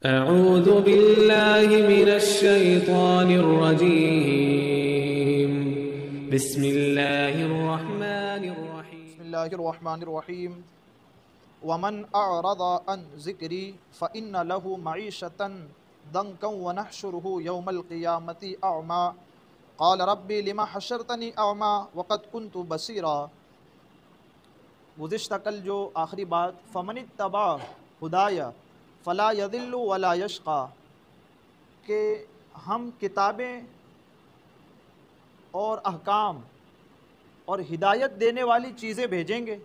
أعوذ بالله من الشيطان الرجيم بسم الله الرحمن الرحيم بسم اللہ الرحمن الرحیم ومن اعرض عن ذکری فإن له معیشة ضنکا ونحشره یوم القیامة اعما قال ربی لما حشرتنی اعما وقد كنت بصیرا۔ گزشتہ کل جو آخری بات فمن اتبع ہدایا فلا یضل ولا یشقی، کہ ہم کتابیں اور احکام اور ہدایت دینے والی چیزیں بھیجیں گے۔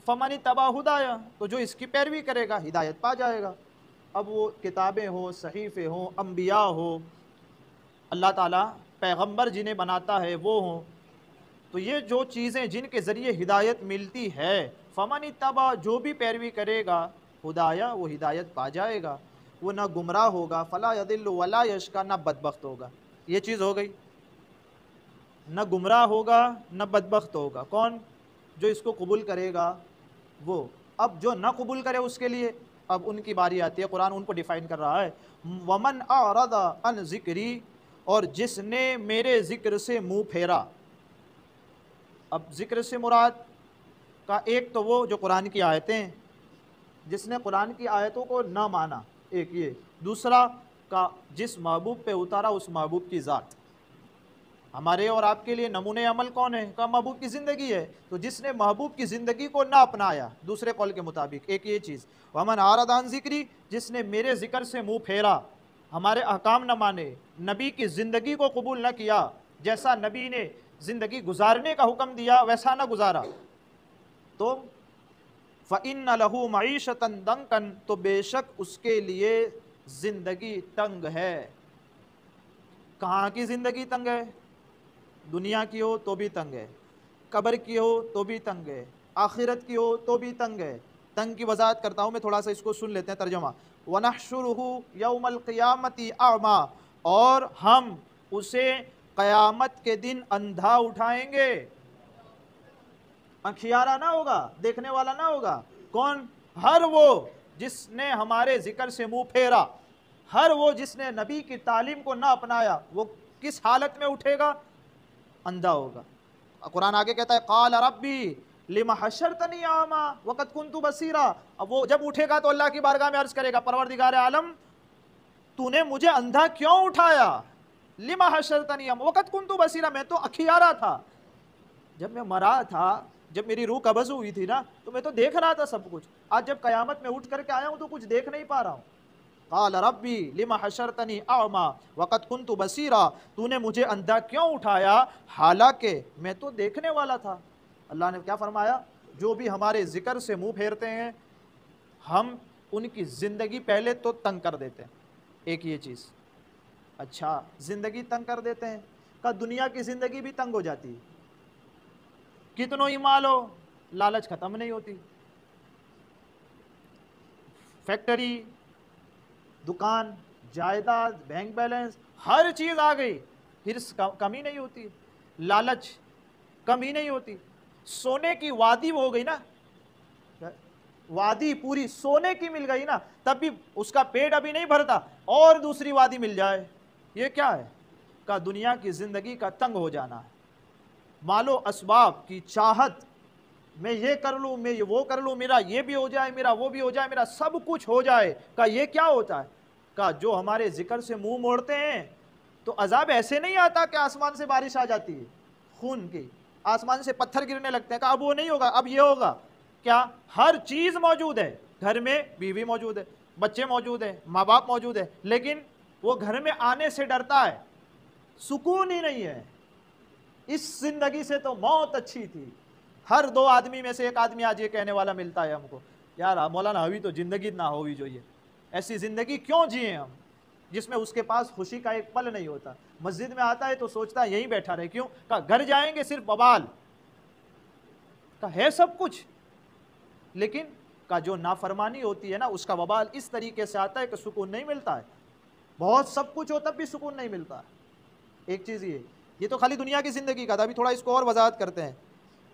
فمن اتبع ہدایا، تو جو اس کی پیروی کرے گا ہدایت پا جائے گا۔ اب وہ کتابیں ہوں، صحیفے ہوں، انبیاء ہو، اللہ تعالیٰ پیغمبر جنہیں بناتا ہے وہ ہوں، تو یہ جو چیزیں جن کے ذریعے ہدایت ملتی ہے، فمن اتبع، جو بھی پیروی کرے گا ہدایا، وہ ہدایت پا جائے گا، وہ نہ گمراہ ہوگا، فلا یضل ولا یشقی، نہ بدبخت ہوگا۔ یہ چیز ہو گئی، نہ گمراہ ہوگا نہ بدبخت ہوگا۔ کون؟ جو اس کو قبول کرے گا وہ۔ اب جو نہ قبول کرے اس کے لیے اب ان کی باری آتی ہے، قرآن ان کو ڈیفائن کر رہا ہے۔ ومن اعرض عن ذکری، اور جس نے میرے ذکر سے منہ پھیرا۔ اب ذکر سے مراد کا ایک تو وہ جو قرآن کی آیتیں، جس نے قرآن کی آیتوں کو نہ مانا، ایک یہ، دوسرا کا جس محبوب پہ اتارا اس محبوب کی ذات۔ ہمارے اور آپ کے لیے نمونۂ عمل کون ہے؟ کا محبوب کی زندگی ہے۔ تو جس نے محبوب کی زندگی کو نہ اپنایا، دوسرے قول کے مطابق ایک یہ چیز، ومن اعرض عن ذکری، جس نے میرے ذکر سے منہ پھیرا، ہمارے احکام نہ مانے، نبی کی زندگی کو قبول نہ کیا، جیسا نبی نے زندگی گزارنے کا حکم دیا ویسا نہ گزارا، تو فإن له معیشة ضنکا، تو بے شک اس کے لیے زندگی تنگ ہے۔ کہاں کی زندگی تنگ ہے؟ دنیا کی ہو تو بھی تنگ ہے، قبر کی ہو تو بھی تنگ ہے، آخرت کی ہو تو بھی تنگ ہے۔ تنگ کی وضاحت کرتا ہوں میں، تھوڑا سا اس کو سن لیتے ہیں ترجمہ۔ وَنَحْشُرُهُ يَوْمَ الْقِيَامَةِ أَعْمَى، اور ہم اسے قیامت کے دن اندھا اٹھائیں گے۔ انکھیارا نہ ہوگا، دیکھنے والا نہ ہوگا۔ کون؟ ہر وہ جس نے ہمارے ذکر سے منہ پھیرا، ہر وہ جس نے نبی کی تعلیم کو نہ اپنایا، وہ کس حالت میں اٹھے گا؟ اندھا ہوگا۔ قرآن آگے کہتا ہے قال ربی لما حشرتنی اعما وقد كنت بصیرا۔ اب وہ جب اٹھے گا تو اللہ کی بارگاہ میں عرض کرے گا، پروردگار عالم تو نے مجھے اندھا کیوں اٹھایا؟ لما حشرتنی اعما وقد كنت بصیرا، میں تو اکھیارا تھا جب میں مرا تھا، جب میری روح قبض ہوئی تھی نا، تو میں تو دیکھ رہا تھا سب کچھ۔ آج جب قیامت میں اٹھ کر کے آیا ہوں تو کچھ دیکھ نہیں پا رہا ہوں۔ قال ربی لما حشرتنی اعما وقد كنت بصیرا، تو نے مجھے اندھا کیوں اٹھایا حالانکہ میں تو دیکھنے والا تھا۔ اللہ نے کیا فرمایا؟ جو بھی ہمارے ذکر سے منہ پھیرتے ہیں ہم ان کی زندگی پہلے تو تنگ کر دیتے ہیں، ایک یہ چیز۔ اچھا، زندگی تنگ کر دیتے ہیں، کہ دنیا کی زندگی بھی تنگ ہو جاتی ہے، کتنوں ہی مال ہو لالچ ختم نہیں ہوتی، فیکٹری، دکان، جائیداد، بینک بیلنس، ہر چیز آ گئی، پھر کمی نہیں ہوتی، لالچ کمی نہیں ہوتی۔ سونے کی وادی ہو گئی نا، وادی پوری سونے کی مل گئی نا، تب بھی اس کا پیٹ ابھی نہیں بھرتا، اور دوسری وادی مل جائے، یہ کیا ہے؟ کہ دنیا کی زندگی کا تنگ ہو جانا ہے، مال و اسباب کی چاہت، میں یہ کر لوں، میں وہ کر لوں، میرا یہ بھی ہو جائے، میرا وہ بھی ہو جائے، میرا سب کچھ ہو جائے۔ کہ یہ کیا ہوتا ہے؟ کہ جو ہمارے ذکر سے منہ موڑتے ہیں تو عذاب ایسے نہیں آتا کہ آسمان سے بارش آ جاتی ہے خون کی، آسمان سے پتھر گرنے لگتے ہیں کہ اب وہ نہیں ہوگا، اب یہ ہوگا۔ کیا؟ ہر چیز موجود ہے، گھر میں بیوی موجود ہے، بچے موجود ہیں، ماں باپ موجود ہے، لیکن وہ گھر میں آنے سے ڈرتا ہے، سکون ہی نہیں ہے۔ اس زندگی سے تو موت اچھی تھی۔ ہر دو آدمی میں سے ایک آدمی آج یہ کہنے والا ملتا ہے ہم کو، یار مولانا ابھی تو زندگی نہ ہوئی جو یہ، ایسی زندگی کیوں جئیں ہم جس میں اس کے پاس خوشی کا ایک پل نہیں ہوتا۔ مسجد میں آتا ہے تو سوچتا ہے یہیں بیٹھا رہے، کیوں؟ کہ گھر جائیں گے صرف بوال، کہ ہے سب کچھ، لیکن کا جو نافرمانی ہوتی ہے نا اس کا وبال اس طریقے سے آتا ہے کہ سکون نہیں ملتا ہے، بہت سب کچھ ہو تب بھی سکون نہیں ملتا ہے۔ ایک چیز یہ تو خالی دنیا کی زندگی کا تھا، ابھی تھوڑا اس کو اور وضاحت کرتے ہیں۔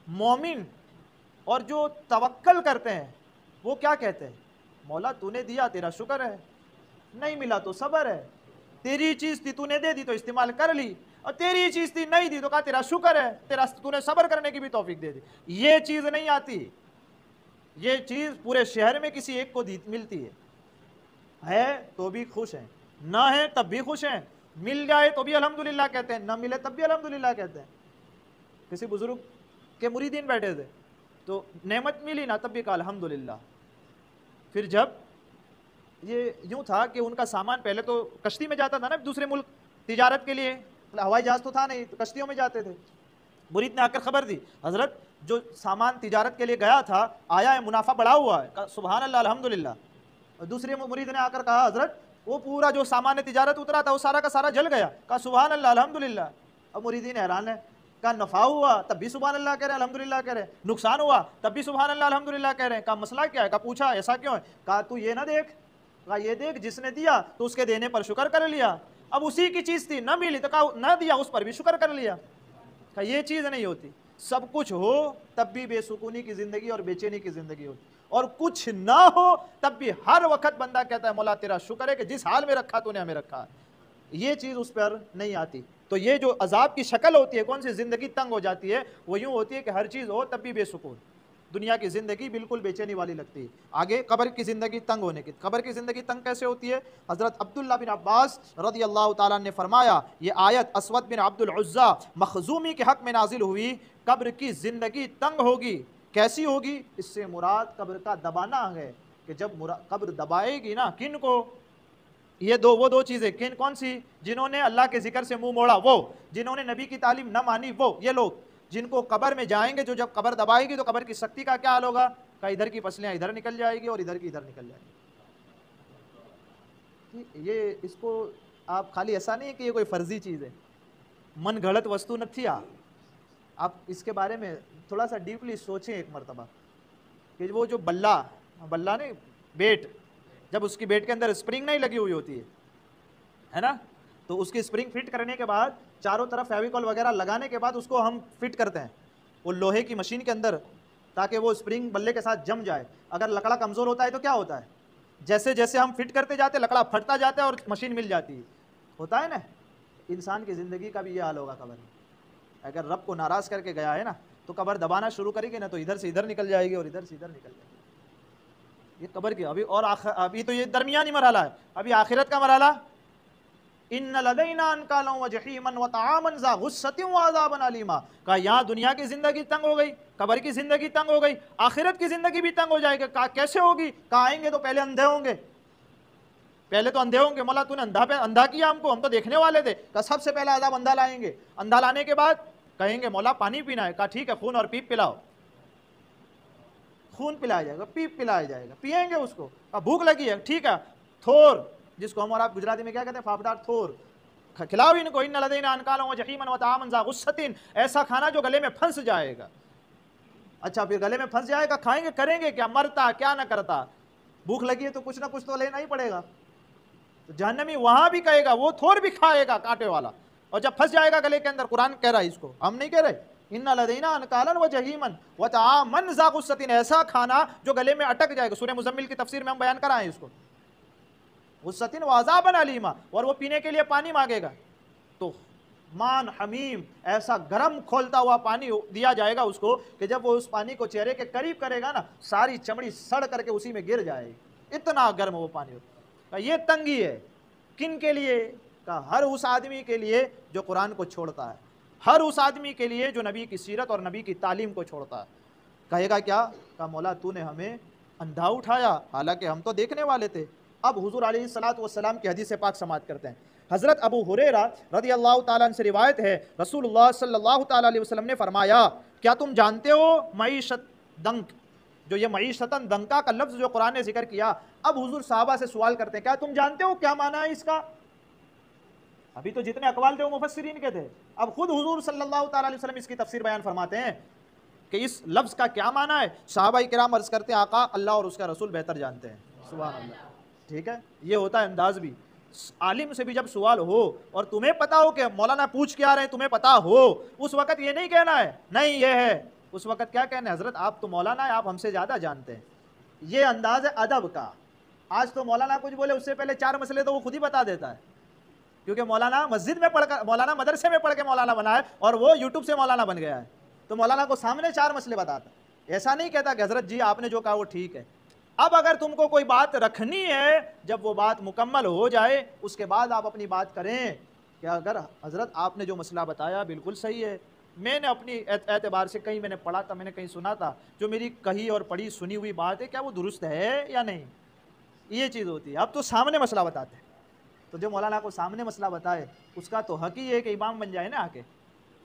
مومن اور جو توکل کرتے ہیں وہ کیا کہتے ہیں؟ مولا تو نے دیا، تیرا شکر ہے، نہیں ملا تو صبر ہے. تیری چیز تھی تو نے دے دی تو استعمال کر لی, اور تیری چیز تھی نہیں دی تو کہا تیرا شکر ہے, تو نے صبر کرنے کی بھی توفیق دے دی. یہ چیز نہیں آتی, یہ چیز پورے شہر میں کسی ایک کو ملتی ہے تو بھی خوش ہیں, نہ ہے تب بھی خوش ہیں, مل جائے تو بھی الحمدللہ کہتے ہیں, نہ ملے تب بھی الحمدللہ کہتے ہیں. کسی بزرگ کے مریدین بیٹھے تھے تو نعمت ملی نا تب بھی کہا الحمدللہ. پھر جب یہ یوں تھا کہ ان کا سامان پہلے تو کشتی میں جاتا تھا نا دوسرے ملک تجارت کے لیے, ہوائی جہاز تو تھا نہیں, تو کشتیوں میں جاتے تھے. مرید نے آ کر خبر دی, حضرت جو سامان تجارت کے لیے گیا تھا آیا ہے, منافع بڑھا ہوا ہے. کہا سبحان اللہ الحمدللہ. اور دوسرے مرید نے آ کر کہا حضرت وہ پورا جو سامان تجارت اترا تھا وہ سارا کا سارا جل گیا. کہا سبحان اللہ الحمدللہ. اب مریدین حیران ہے, کہا نفع ہوا تب بھی سبحان اللہ کہہ رہے ہیں الحمدللہ کہہ رہے ہیں, نقصان ہوا تب بھی سبحان اللہ الحمدللہ کہہ رہے ہیں. کہا مسئلہ کیا ہے؟ کہا پوچھا ایسا کیوں ہے؟ کہا تو یہ نہ دیکھ, کہا یہ دیکھ جس نے دیا تو اس کے دینے پر شکر کر لیا, اب اسی کی چیز تھی نہ ملی تو کہا نہ دیا اس پر بھی شکر کر لیا. کہا یہ چیز نہیں ہوتی, سب کچھ ہو تب بھی بے سکونی کی زندگی اور بے چینی کی زندگی ہوتی, اور کچھ نہ ہو تب بھی ہر وقت بندہ کہتا ہے مولا تیرا شکر ہے کہ جس حال میں رکھا تو نے ہمیں رکھا. یہ چیز اس پر نہیں آتی. تو یہ جو عذاب کی شکل ہوتی ہے, کون سی زندگی تنگ ہو جاتی ہے, وہ یوں ہوتی ہے کہ ہر چیز ہو تب بھی بے سکون, دنیا کی زندگی بالکل بے چینی والی لگتی ہے. آگے قبر کی زندگی تنگ ہونے کی, قبر کی زندگی تنگ کیسے ہوتی ہے؟ حضرت عبداللہ بن عباس رضی اللہ تعالیٰ نے فرمایا, یہ آیت اسود بن عبد العزیٰ مخزومی کے حق میں نازل ہوئی, قبر کی زندگی تنگ ہوگی. کیسی ہوگی؟ اس سے مراد قبر کا دبانا ہے, کہ جب قبر دبائے گی نا کن کو, یہ وہ دو چیزیں, کون سی؟ جنہوں نے اللہ کے ذکر سے منہ موڑا وہ, جنہوں نے نبی کی تعلیم نہ مانی وہ, یہ لوگ جن کو قبر میں جائیں گے, جو جب قبر دبائے گی تو قبر کی سختی کا کیا حال ہوگا, کہ ادھر کی پسلیاں ادھر نکل جائے گی اور ادھر کی ادھر نکل جائے گی. یہ اس کو آپ خالی ایسا نہیں ہے کہ یہ کوئی فرضی چیز ہے, من گھڑت وستو نتھی. آپ اس کے بارے میں تھوڑا سا ڈیپلی سوچیں ایک مرتبہ, کہ وہ جو بلہ نہیں بیٹ, جب اس کی بیٹ کے اندر اسپرنگ نہیں لگی ہوئی ہوتی ہے نا, تو اس کی اسپرنگ فٹ کرنے کے بعد چاروں طرف فیویکول وغیرہ لگانے کے بعد اس کو ہم فٹ کرتے ہیں وہ لوہے کی مشین کے اندر, تاکہ وہ اسپرنگ بلے کے ساتھ جم جائے. اگر لکڑا کمزور ہوتا ہے تو کیا ہوتا ہے, جیسے جیسے ہم فٹ کرتے جاتے لکڑا پھٹتا جاتا ہے اور مشین مل جاتی ہے, ہوتا ہے نا. انسان کی زندگی کا بھی یہ حال ہوگا قبر میں. اگر رب کو ناراض کر کے گیا ہے نا تو قبر دبانا شروع کرے گی نا, تو ادھر سے ادھر نکل جائے گی اور ادھر سے ادھر نکل جائے گی. یہ قبر کی ابھی, اور ابھی تو یہ درمیانی مرحلہ ہے, ابھی آخرت کا مرحلہ. ان لدینا انکالا وجحیما وطعاما ذا غصۃ وعذابا الیما. کہا یہاں دنیا کی زندگی تنگ ہو گئی, قبر کی زندگی تنگ ہو گئی, آخرت کی زندگی بھی تنگ ہو جائے گی. کہا کیسے ہوگی؟ کہا آئیں گے تو پہلے اندھے ہوں گے, پہلے تو اندھے ہوں گے. مولا تو نے اندھا کیا ہم کو, ہم تو دیکھنے والے تھے. کہا سب سے پہلے عذاب اندھا لائیں گے, اندھا لانے کے بعد کہیں گے مولا پانی پینا ہے. کہا ٹھیک ہے خون اور پیپ پلاؤ, خون پلایا جائے گا, پیپ پلایا جائے گا, پئیں گے اس کو. بھوک لگی ہے, ٹھیک ہے تھور, جس کو ہم اور آپ گجراتی میں کیا کہتے ہیں, پھاپڑار تھور, کھلاؤ ان کو. ان لدینا انکالا وجحیما وطعاما ذا غصۃ, ایسا کھانا جو گلے میں پھنس جائے گا. اچھا پھر گلے میں پھنس جائے گا, کھائیں گے, کریں گے کیا, مرتا کیا نہ کرتا. بھوک لگی ہے تو کچھ نہ کچھ تو لینا ہی پڑے گا. تو جہنمی وہاں بھی کہے گا, وہ تھور بھی کھائے گا کانٹے والا, اور جب پھنس جائے گا گلے کے اندر, قرآن کہہ رہا ہے اس کو, ہم نہیں کہہ رہے. ان لدینا انکالا وجحیما وطعاما ذا غصۃ, ایسا کھانا جو گلے میں اٹک جائے گا. سورہ مزمل کی تفسیر میں ہم بیان کرائیں اس کو. غصۃ وعذابا الیما, اور وہ پینے کے لیے پانی مانگے گا تو مان حمیم, ایسا گرم کھولتا ہوا پانی دیا جائے گا اس کو کہ جب وہ اس پانی کو چہرے کے قریب کرے گا نا, ساری چمڑی سڑ کر کے اسی میں گر جائے گی, اتنا گرم وہ پانی ہوتا. یہ تنگی ہے کن کے لیے؟ کہ ہر اس آدمی کے لیے جو قرآن کو چھوڑتا ہے, ہر اس آدمی کے لیے جو نبی کی سیرت اور نبی کی تعلیم کو چھوڑتا ہے. کہے گا کیا؟ کہ مولا تو نے ہمیں اندھا اٹھایا, حالانکہ ہم تو دیکھنے والے تھے. اب حضور علیہ الصلوۃ والسلام کی حدیث پاک سماعت کرتے ہیں. حضرت ابو ہریرہ رضی اللہ تعالیٰ عنہ سے روایت ہے, رسول اللہ صلی اللہ تعالیٰ علیہ وسلم نے فرمایا, کیا تم جانتے ہو معیشت دنک, جو یہ معیشتاً دنکا کا لفظ جو قرآن نے ذکر کیا. اب حضور صحابہ سے سوال کرتے ہیں, کیا تم جانتے ہو کیا معنی ہے اس کا؟ ابھی تو جتنے اقوال تھے وہ مفسرین کے تھے, اب خود حضور صلی اللہ تعالیٰ علیہ وسلم اس کی تفسیر بیان فرماتے ہیں کہ اس لفظ کا کیا معنی ہے. صحابہ کرام عرض کرتے ہیں, آقا اللہ اور اس کا رسول بہتر جانتے ہیں. سبحان اللہ. ٹھیک ہے, یہ ہوتا ہے انداز بھی. عالم سے بھی جب سوال ہو اور تمہیں پتا ہو کہ مولانا پوچھ کے آ رہے ہیں, تمہیں پتا ہو, اس وقت یہ نہیں کہنا ہے نہیں یہ ہے, اس وقت کیا کہنا ہے, حضرت آپ تو مولانا ہے, آپ ہم سے زیادہ جانتے ہیں. یہ انداز ہے ادب کا. آج تو مولانا کچھ بولے اس سے پہلے 4 مسئلے تو وہ خود ہی بتا دیتا ہے، کیونکہ مولانا مسجد میں پڑھ کر، مولانا مدرسے میں پڑھ کے مولانا بنا ہے اور وہ یوٹیوب سے مولانا بن گیا ہے، تو مولانا کو سامنے 4 مسئلے بتاتا ہے، ایسا نہیں کہتا کہ حضرت جی آپ نے جو کہا وہ ٹھیک ہے۔ اب اگر تم کو کوئی بات رکھنی ہے، جب وہ بات مکمل ہو جائے اس کے بعد آپ اپنی بات کریں کہ اگر حضرت آپ نے جو مسئلہ بتایا بالکل صحیح ہے، میں نے اپنی اعتبار سے کہیں میں نے پڑھا تھا، میں نے کہیں سنا تھا، جو میری کہی اور پڑھی سنی ہوئی بات ہے کیا وہ درست ہے یا نہیں، یہ چیز ہوتی ہے۔ اب تو سامنے مسئلہ بتاتے ہیں، تو جو مولانا کو سامنے مسئلہ بتائے اس کا تو حق ہی ہے کہ امام بن جائے نا آ کے،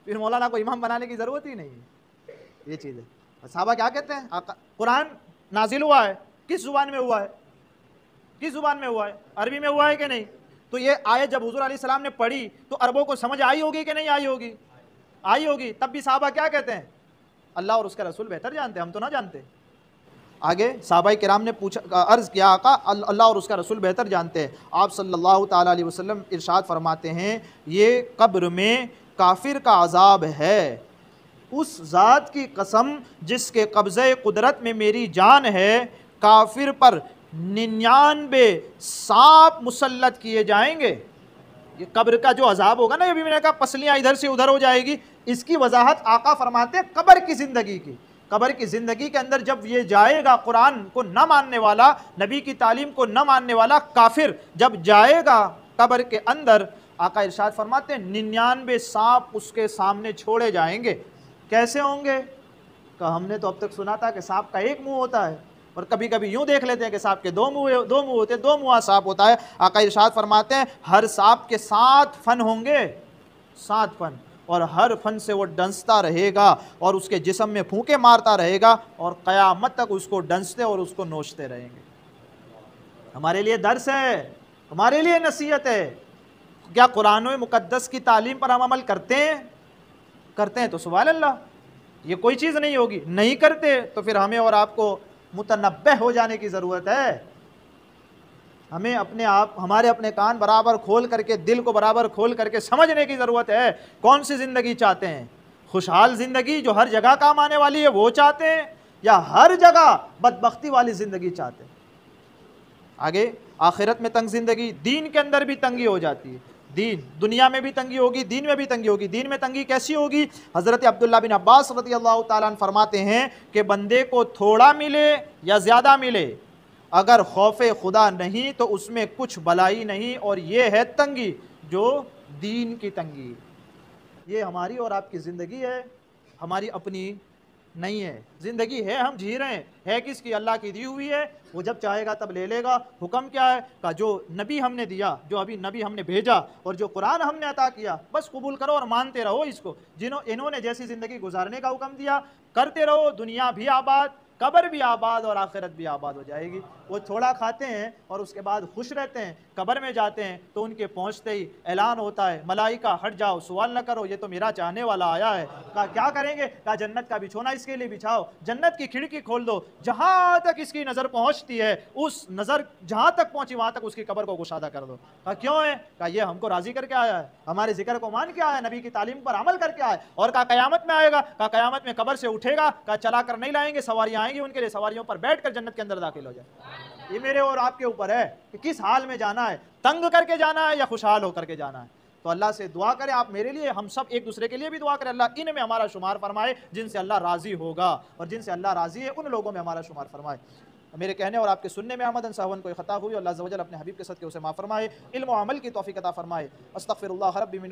پھر مولانا کو امام بنانے کی ضرورت ہی نہیں ہے، یہ چیز ہے۔ صحابہ کیا کہتے ہیں؟ قرآن نازل ہوا ہے، کس زبان میں ہوا ہے؟ کس زبان میں ہوا ہے؟ عربی میں ہوا ہے کہ نہیں؟ تو یہ آیت جب حضور علیہ السلام نے پڑھی تو عربوں کو سمجھ آئی ہوگی کہ نہیں آئی ہوگی؟ آئی ہوگی۔ تب بھی صحابہ کیا کہتے ہیں؟ اللہ اور اس کا رسول بہتر جانتے ہیں، ہم تو نہ جانتے۔ آگے صحابہ کرام نے پوچھا، عرض کیا آقا اللہ اور اس کا رسول بہتر جانتے ہیں۔ آپ صلی اللہ تعالیٰ علیہ وسلم ارشاد فرماتے ہیں یہ قبر میں کافر کا عذاب ہے، اس ذات کی قسم جس کے قبضۂ قدرت میں میری جان ہے، کافر پر 99 سانپ مسلط کیے جائیں گے۔ یہ قبر کا جو عذاب ہوگا نا، یہ بھی میں نے کہا پسلیاں ادھر سے ادھر ہو جائے گی، اس کی وضاحت آقا فرماتے ہیں قبر کی زندگی کی۔ قبر کی زندگی کے اندر جب یہ جائے گا، قرآن کو نہ ماننے والا، نبی کی تعلیم کو نہ ماننے والا کافر جب جائے گا قبر کے اندر، آقا ارشاد فرماتے ہیں 99 سانپ اس کے سامنے چھوڑے جائیں گے۔ کیسے ہوں گے؟ کہ ہم نے تو اب تک سنا تھا کہ سانپ کا ایک منہ ہوتا ہے، اور کبھی کبھی یوں دیکھ لیتے ہیں کہ سانپ کے 2 منہ ہوتے ہیں، 2 منہ سانپ ہوتا ہے۔ آقا ارشاد فرماتے ہیں ہر سانپ کے 7 فن ہوں گے، 7 فن، اور ہر فن سے وہ ڈنستا رہے گا اور اس کے جسم میں پھونکے مارتا رہے گا اور قیامت تک اس کو ڈنستے اور اس کو نوچتے رہیں گے۔ ہمارے لیے درس ہے، ہمارے لیے نصیحت ہے۔ کیا قرآن مقدس کی تعلیم پر ہم عمل کرتے ہیں؟ کرتے ہیں تو سبحان اللہ، یہ کوئی چیز نہیں ہوگی۔ نہیں کرتے تو پھر ہمیں اور آپ کو متنبہ ہو جانے کی ضرورت ہے۔ ہمیں اپنے آپ، ہمارے اپنے کان برابر کھول کر کے، دل کو برابر کھول کر کے سمجھنے کی ضرورت ہے۔ کون سی زندگی چاہتے ہیں؟ خوشحال زندگی جو ہر جگہ کام آنے والی ہے وہ چاہتے ہیں، یا ہر جگہ بدبختی والی زندگی چاہتے ہیں؟ آگے آخرت میں تنگ زندگی، دین کے اندر بھی تنگی ہو جاتی ہے۔ دین، دنیا میں بھی تنگی ہوگی، دین میں بھی تنگی ہوگی۔ دین میں تنگی کیسی ہوگی؟ حضرت عبداللہ بن عباس رضی اللہ تعالیٰ عنہ فرماتے ہیں کہ بندے کو تھوڑا ملے یا زیادہ ملے، اگر خوف خدا نہیں تو اس میں کچھ بلائی نہیں، اور یہ ہے تنگی جو دین کی تنگی۔ یہ ہماری اور آپ کی زندگی ہے، ہماری اپنی نہیں ہے۔ زندگی ہے، ہم جی رہے ہیں، ہے کس کی؟ اللہ کی دی ہوئی ہے، وہ جب چاہے گا تب لے لے گا۔ حکم کیا ہے؟ کہ جو نبی ہم نے دیا، جو ابھی نبی ہم نے بھیجا، اور جو قرآن ہم نے عطا کیا، بس قبول کرو اور مانتے رہو اس کو۔ انہوں نے جیسی زندگی گزارنے کا حکم دیا کرتے رہو، دنیا بھی آباد، قبر بھی آباد اور آخرت بھی آباد ہو جائے گی۔ وہ تھوڑا کھاتے ہیں اور اس کے بعد خوش رہتے ہیں، قبر میں جاتے ہیں تو ان کے پہنچتے ہی اعلان ہوتا ہے ملائکہ ہٹ جاؤ، سوال نہ کرو، یہ تو میرا چاہنے والا آیا ہے۔ کہا کیا کریں گے؟ کہا جنت کا بچھونا اس کے لیے بچھاؤ، جنت کی کھڑکی کھول دو، جہاں تک اس کی نظر پہنچتی ہے، اس نظر جہاں تک پہنچی وہاں تک اس کی قبر کو گشادہ کر دو۔ کہا کیوں ہے؟ کہا یہ ہم کو راضی کر کے آیا ہے، ہمارے ذکر کو مان کے آیا ہے، نبی کی تعلیم پر عمل کر کے آیا ہے۔ اور کہا قیامت میں آئے گا؟ کہا قیامت میں قبر سے اٹھے گا، کہا چلا کر نہیں لائیں گے، سواریاں آئیں گی ان کے لیے، سواریوں پر بیٹھ کر جنت کے اندر داخل ہو جائے۔ یہ میرے اور آپ کے اوپر ہے کہ کس حال میں جانا ہے، تنگ کر کے جانا ہے یا خوشحال ہو کر کے جانا ہے۔ تو اللہ سے دعا کریں، آپ میرے لیے، ہم سب ایک دوسرے کے لیے بھی دعا کریں، اللہ ان میں ہمارا شمار فرمائے جن سے اللہ راضی ہوگا، اور جن سے اللہ راضی ہے ان لوگوں میں ہمارا شمار فرمائے۔ میرے کہنے اور آپ کے سننے میں آمدن سہون کوئی خطا ہوئی، اللہ عز و جل اپنے حبیب کے صدقے اسے معاف فرمائے، علم و عمل کی توفیق عطا فرمائے۔ استغفر اللہ ربی من